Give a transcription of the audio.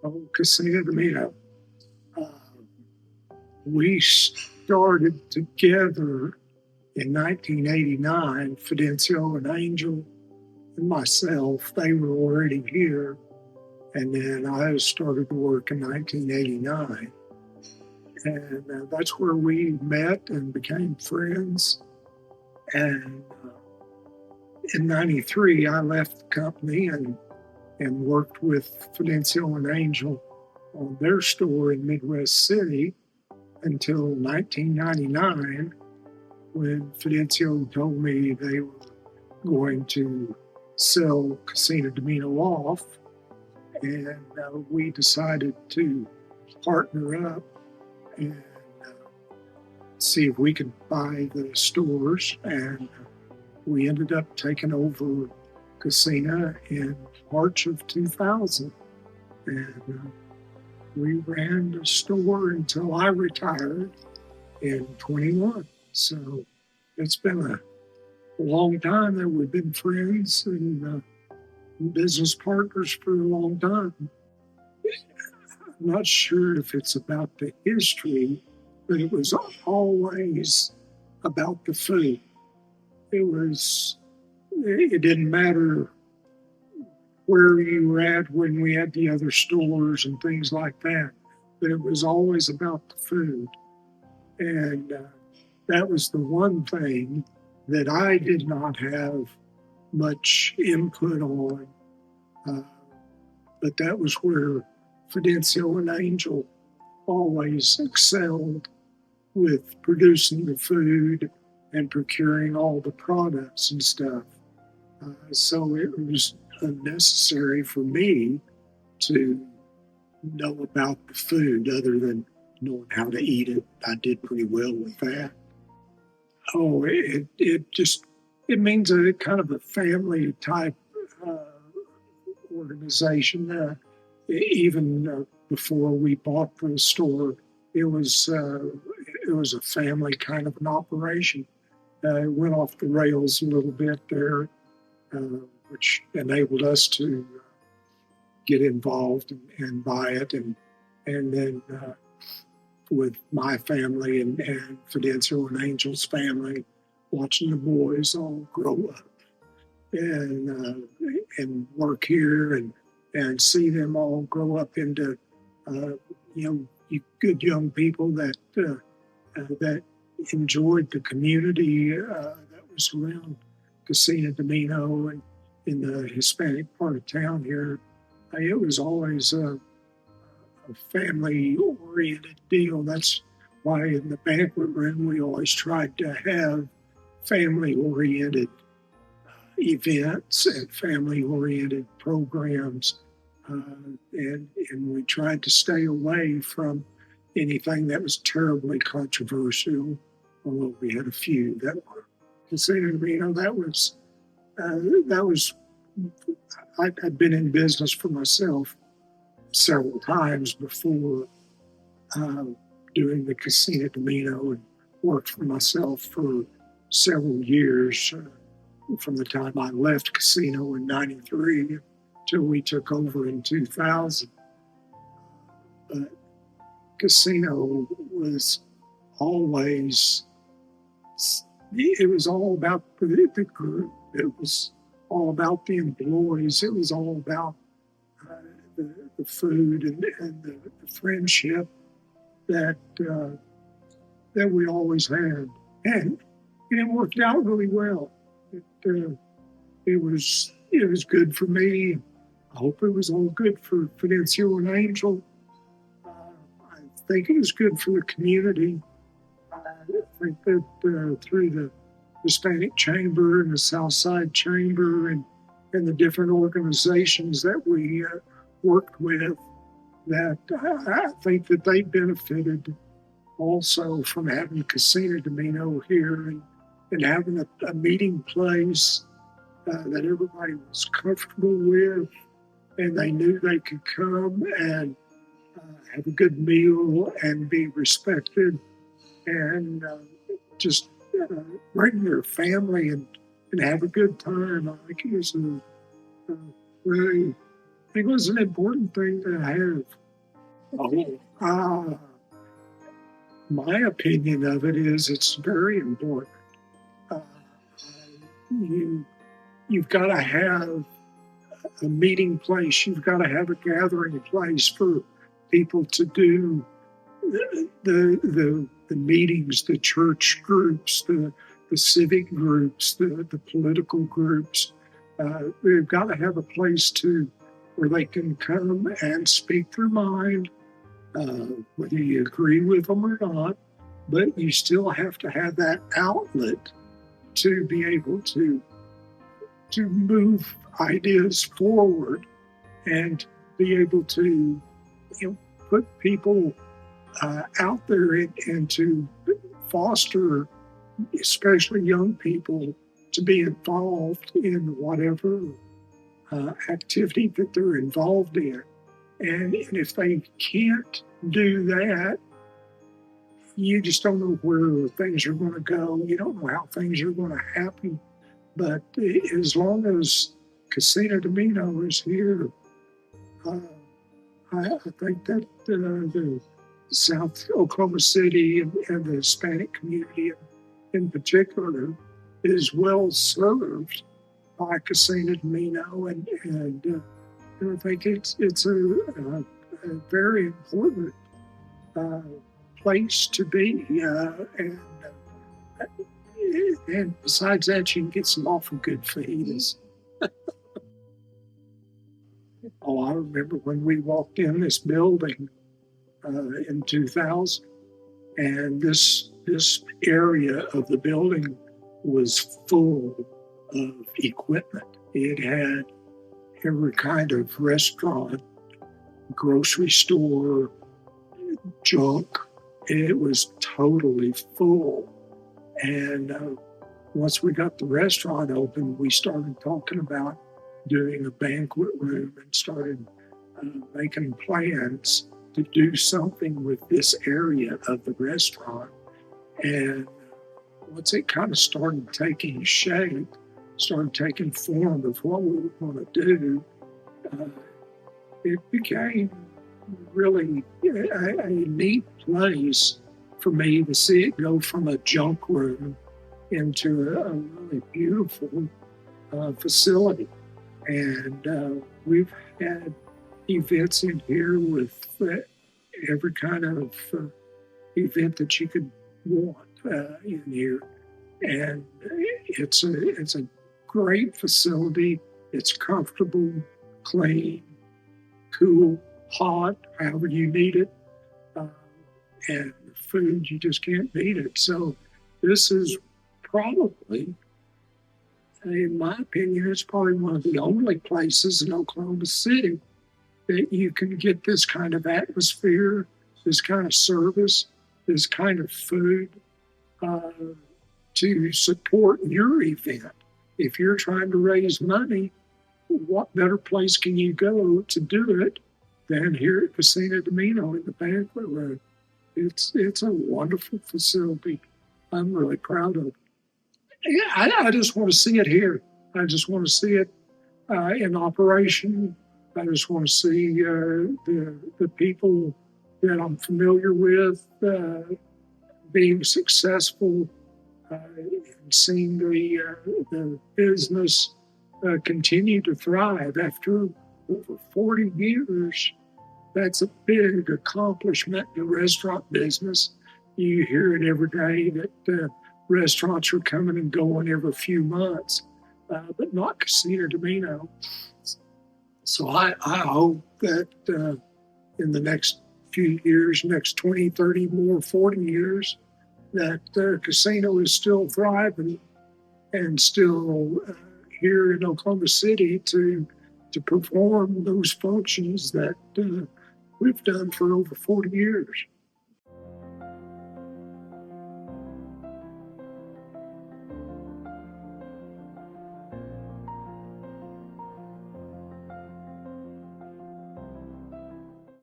Cocina de Mino. We started together in 1989, Fidencio and Angel and myself. They were already here. And then I started to work in 1989. And that's where we met and became friends. And in 93, I left the company and worked with Fidencio and Angel on their store in Midwest City until 1999, when Fidencio told me they were going to sell Cocina de Mino off. And we decided to partner up and see if we could buy the stores. And we ended up taking over Cocina in March of 2000. And we ran the store until I retired in 21. So it's been a long time that we've been friends and business partners for a long time. I'm not sure if it's about the history, but it was always about the food. It didn't matter where you were at when we had the other stores and things like that, but it was always about the food. And that was the one thing that I did not have much input on. But that was where Fidencio and Angel always excelled, with producing the food and procuring all the products and stuff. So it was unnecessary for me to know about the food other than knowing how to eat it. I did pretty well with that. Oh, it means a kind of a family type organization. Even before we bought the store, it was a family kind of an operation. It went off the rails a little bit there, which enabled us to get involved and buy it, and then with my family and Fidencio and Angel's family, watching the boys all grow up and work here and see them all grow up into good young people that enjoyed the community that was around Cocina de Mino and in the Hispanic part of town here. It was always a family-oriented deal. That's why in the banquet room we always tried to have family-oriented events and family-oriented programs. And we tried to stay away from anything that was terribly controversial, although we had a few that were considered, I'd been in business for myself several times before doing the Cocina de Mino, and worked for myself for several years from the time I left Casino in 93 till we took over in 2000. But Casino was always, it was all about the group. It was all about the employees. It was all about the food and the friendship that we always had. And it worked out really well. It was good for me. I hope it was all good for Fidencio and Angel. I think it was good for the community. I think that through the Hispanic Chamber and the Southside Chamber and the different organizations that we worked with, that I think that they benefited also from having Cocina de Mino here and having a meeting place that everybody was comfortable with, and they knew they could come and have a good meal and be respected, and just bring their family and have a good time. I think it was a very it was an important thing to have. Oh, my opinion of it is it's very important. Uh, you you've got to have a meeting place. You've got to have a gathering place for people to do the meetings, the church groups, the civic groups, the political groups. They've got to have a place to where they can come and speak their mind, whether you agree with them or not. But you still have to have that outlet to be able to move ideas forward and be able to put people out there and to foster, especially young people, to be involved in whatever activity that they're involved in. And if they can't do that, you just don't know where things are going to go. You don't know how things are going to happen. But as long as Cocina de Mino is here, I think that the South Oklahoma City and the Hispanic community in particular is well served by Cocina de Mino, and I think it's a very important place to be, and besides that, you can get some awful good fajitas. Oh, I remember when we walked in this building in 2000, and this area of the building was full of equipment. It had every kind of restaurant, grocery store, junk. It was totally full. And once we got the restaurant open, we started talking about doing a banquet room and started making plans to do something with this area of the restaurant. And once it kind of started taking shape, started taking form of what we were going to do, it became really a neat place for me to see it go from a junk room into a really beautiful facility. And we've had events in here with every kind of event that you could want in here. And it's a great facility. It's comfortable, clean, cool, hot, however you need it. And the food, you just can't beat it. So this is probably, in my opinion, it's probably one of the only places in Oklahoma City that you can get this kind of atmosphere, this kind of service, this kind of food to support your event. If you're trying to raise money, what better place can you go to do it than here at Cocina de Mino in the banquet room? It's a wonderful facility. I'm really proud of it. Yeah, I just want to see it here. I just want to see it in operation. I just want to see the people that I'm familiar with being successful and seeing the business continue to thrive after over 40 years. That's a big accomplishment in the restaurant business. You hear it every day that restaurants are coming and going every few months, but not Cocina de Mino. So I hope that in the next few years, next 20, 30 more, 40 years, that Casino is still thriving and still here in Oklahoma City to perform those functions that we've done for over 40 years.